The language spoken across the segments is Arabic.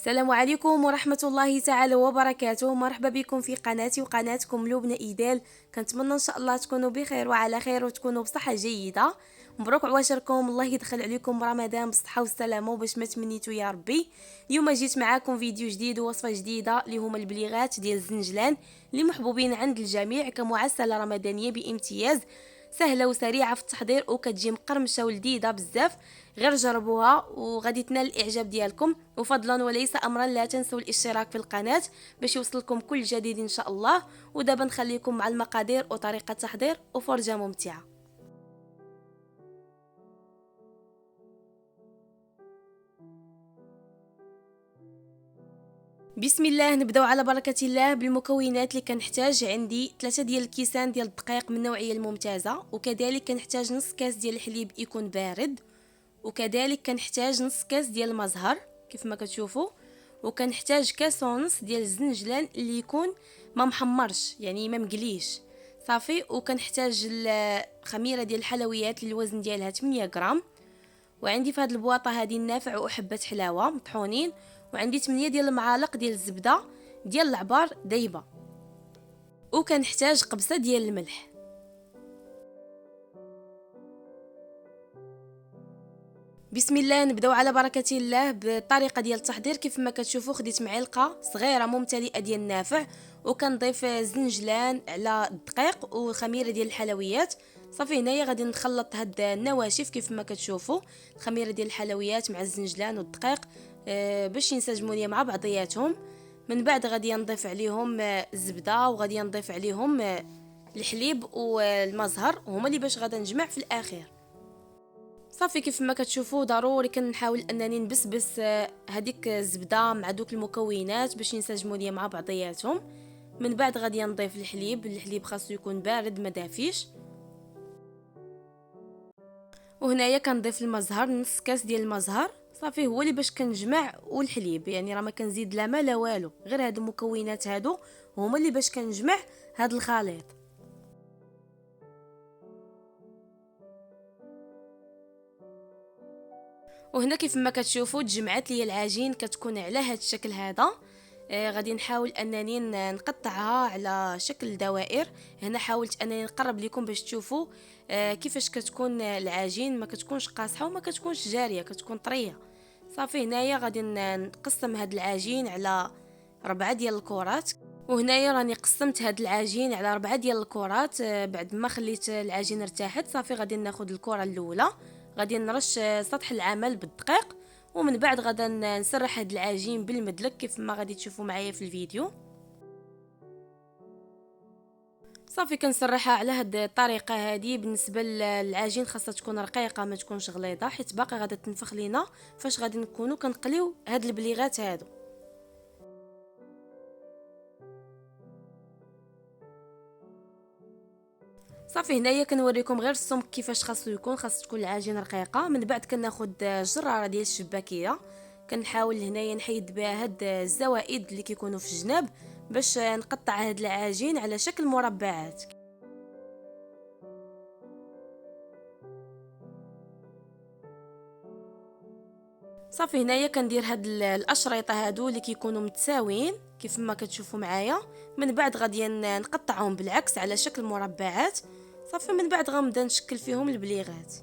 السلام عليكم ورحمة الله تعالى وبركاته. مرحبا بكم في قناتي وقناتكم لبنى إيدال. كنتمنى إن شاء الله تكونوا بخير وعلى خير وتكونوا بصحة جيدة. مبروك عواشركم، الله يدخل عليكم رمضان بالصحة والسلامة وباش ما تمنيتوا يا ربي. اليوم جيت معاكم فيديو جديد ووصفة جديدة اللي هما البليغات ديال الزنجلان اللي محبوبين عند الجميع كمعسلة رمضانية بامتياز، سهله وسريعه في التحضير وكتجي مقرمشه ولذيذه بزاف. غير جربوها وغادي تنال الاعجاب ديالكم. وفضلا وليس امرا لا تنسوا الاشتراك في القناه باش يوصلكم كل جديد ان شاء الله. ودابا نخليكم مع المقادير وطريقه التحضير وفرجه ممتعه. بسم الله، نبداو على بركه الله بالمكونات اللي كنحتاج. عندي 3 ديال الكيسان ديال الدقيق من النوعيه الممتازه، وكذلك كنحتاج نص كاس ديال الحليب يكون بارد، وكذلك كنحتاج نص كاس ديال المزهر كيف ما كتشوفوا، وكنحتاج كاس ونص ديال الزنجلان اللي يكون ما محمرش يعني ما مقليش صافي. وكنحتاج الخميره ديال الحلويات اللي الوزن ديالها 8 غرام. وعندي في هذه البواطه هذه النافع وحبه حلاوه مطحونين. وعندي 8 ديال المعالق ديال الزبده ديال العبار دايبه. وكنحتاج قبصه ديال الملح. بسم الله، نبداو على بركه الله بالطريقه ديال التحضير. كيف ما كتشوفوا خديت معلقه صغيره ممتلئه ديال النافع، وكنضيف الزنجلان على الدقيق والخميره ديال الحلويات. صافي هنايا غادي نخلط هاد النواشف كيف ما كتشوفوا، الخميره ديال الحلويات مع الزنجلان والدقيق باش ينسجموا ليا مع بعضياتهم. من بعد غادي نضيف عليهم الزبده، وغادي نضيف عليهم الحليب والمزهر، هما اللي باش غادا نجمع في الاخير. صافي كيف ما كتشوفوا ضروري كنحاول انني نبسبس هذيك الزبده مع دوك المكونات باش ينسجموا ليا مع بعضياتهم. من بعد غادي نضيف الحليب خاصو يكون بارد ما دافيش. وهنايا كنضيف المزهر، نص كاس ديال المزهر صافي هو اللي باش كنجمع، والحليب يعني راه ما كنزيد لا ما لا والو، غير هاد المكونات هادو هما اللي باش كنجمع هاد الخليط. وهنا كيف ما كتشوفوا تجمعات لي العجين كتكون على هاد الشكل هذا. غادي نحاول انني نقطعها على شكل دوائر. هنا حاولت انني نقرب لكم باش تشوفوا كيفاش كتكون العجين، ما كتكونش قاصحه وما كتكونش جاريه، كتكون طريه. صافي هنايا غادي نقسم هاد العجين على 4 ديال الكرات. وهنايا راني قسمت هاد العجين على 4 ديال الكرات. بعد ما خليت العجين ارتاحت صافي غادي ناخذ الكره الاولى، غادي نرش سطح العمل بالدقيق، ومن بعد غادا نسرح هاد العجين بالمدلك كيف ما غادي تشوفوا معايا في الفيديو. صافي كنسرحها على هاد الطريقه هذه. بالنسبه للعجين خاصها تكون رقيقه ما تكونش غليظه، حيت باقي غادا تنفخ لينا فاش غادي نكونوا كنقليو هاد البليغات هادو. صافي هنايا كنوريكم غير السمك كيفاش خاصو يكون، خاص تكون العجين رقيقه. من بعد كناخذ جراره ديال الشباكيه، كنحاول هنايا نحيد بها هاد الزوائد اللي كيكونوا في الجناب باش نقطع هاد العجين على شكل مربعات. صافي هنايا كندير هاد الاشرطه هادو اللي كيكونوا متساويين كيف ما كتشوفوا معايا. من بعد غادي نقطعهم بالعكس على شكل مربعات. صافي من بعد غنبدا نشكل فيهم البليغات.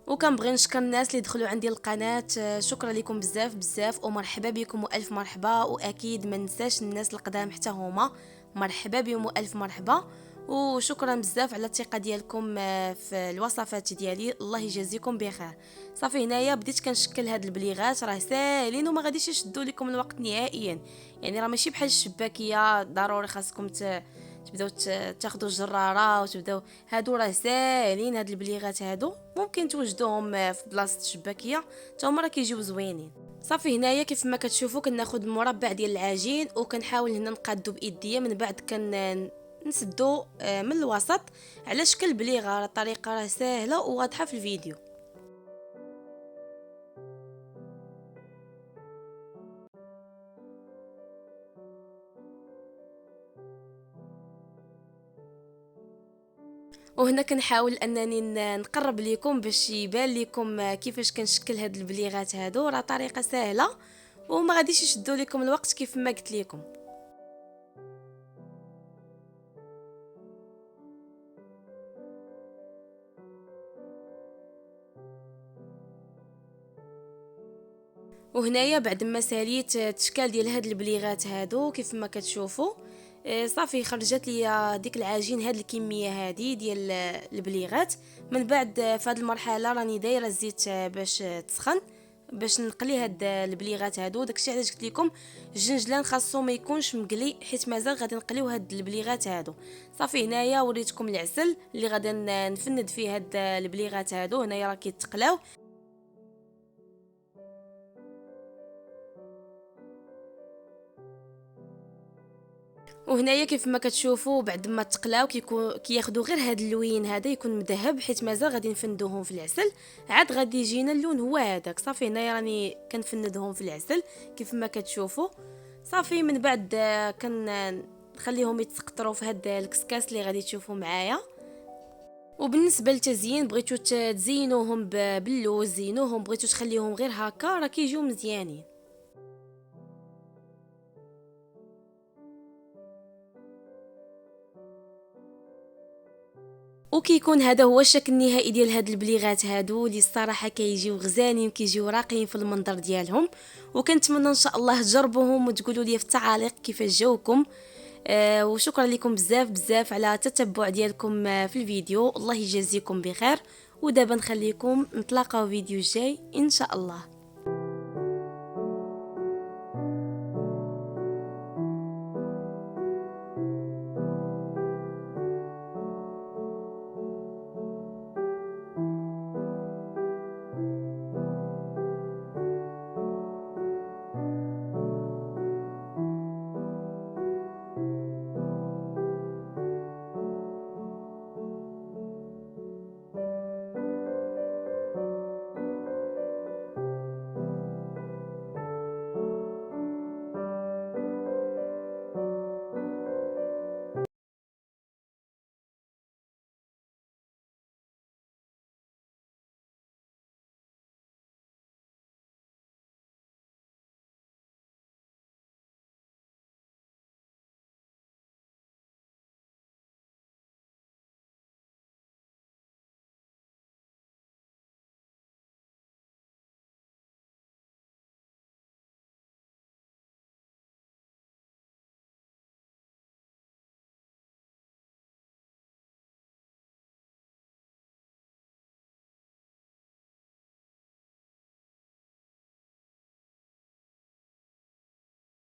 وكنبغي نشكر الناس اللي دخلوا عندي القناه، شكرا لكم بزاف بزاف ومرحبا بكم والف مرحبا. واكيد ما ننساش الناس القدام حتى هما مرحبا بهم والف مرحبا. وشكرا بزاف على الثقه ديالكم في الوصفات ديالي، الله يجازيكم بخير. صافي هنايا بديت كنشكل هاد البليغات، راه ساهلين وما غاديش يشدوا لكم الوقت نهائيا. يعني راه ماشي بحال الشباكيه ضروري خاصكم تبداو تاخذوا الجراره وتبداو. هادو راه ساهلين، هاد البليغات هادو ممكن توجدوهم في بلاصه الشباكيه حتى هما راه كيجيو زوينين. صافي هنايا كيف ما كتشوفوا كناخذ المربع ديال العجين وكنحاول هنا نقادو بايديا. من بعد نسدو من الوسط على شكل بليغه. الطريقه راه سهله وواضحه في الفيديو. وهنا كنحاول انني نقرب لكم باش يبان لكم كيفاش كنشكل هاد البليغات هادو. راه طريقه سهله وما غاديش يشدوا لكم الوقت كيف ما قلت لكم. وهنايا بعد ما ساليت التشكال ديال هاد البليغات هادو كيف ما كتشوفوا، صافي خرجت لي ديك العجين، هاد الكميه هادي ديال البليغات. من بعد في هاد المرحله راني دايره الزيت باش تسخن باش نقلي هاد البليغات هادو. داكشي علاش قلت لكم الجنجلان خاصو ما يكونش مقلي، حيت مازال غادي نقليو هاد البليغات هادو. صافي هنايا وريتكم العسل اللي غادي نفند فيه هاد البليغات هادو. هنايا راه كيتقلاو. وهنايا كيف ما كتشوفوا بعد ما تقلاو كياخذوا غير هاد اللوين هذا يكون مذهب، حيت مازال غادي نفندوهم في العسل. عاد غادي يجينا اللون هو هذاك. صافي هنايا راني كنفندهم في العسل كيف ما كتشوفوا. صافي من بعد نخليهم يتسقطروا في هاد الكسكاس اللي غادي تشوفوا معايا. وبالنسبه للتزيين بغيتو تزينوهم باللوز، زينوهم، بغيتو تخليهم غير هكا راه كيجيو مزيانين. وكيكون هذا هو الشكل النهائي ديال هاد البليغات هادو اللي الصراحه كيجيو غزالين وكيجيو راقيين في المنظر ديالهم. وكنتمنى ان شاء الله تجربوهم وتقولوا لي في التعاليق كيفاش جاوكم. وشكرا لكم بزاف بزاف على التتبع ديالكم في الفيديو. الله يجازيكم بخير. ودابا نخليكم نتلاقاو فيديو جاي ان شاء الله.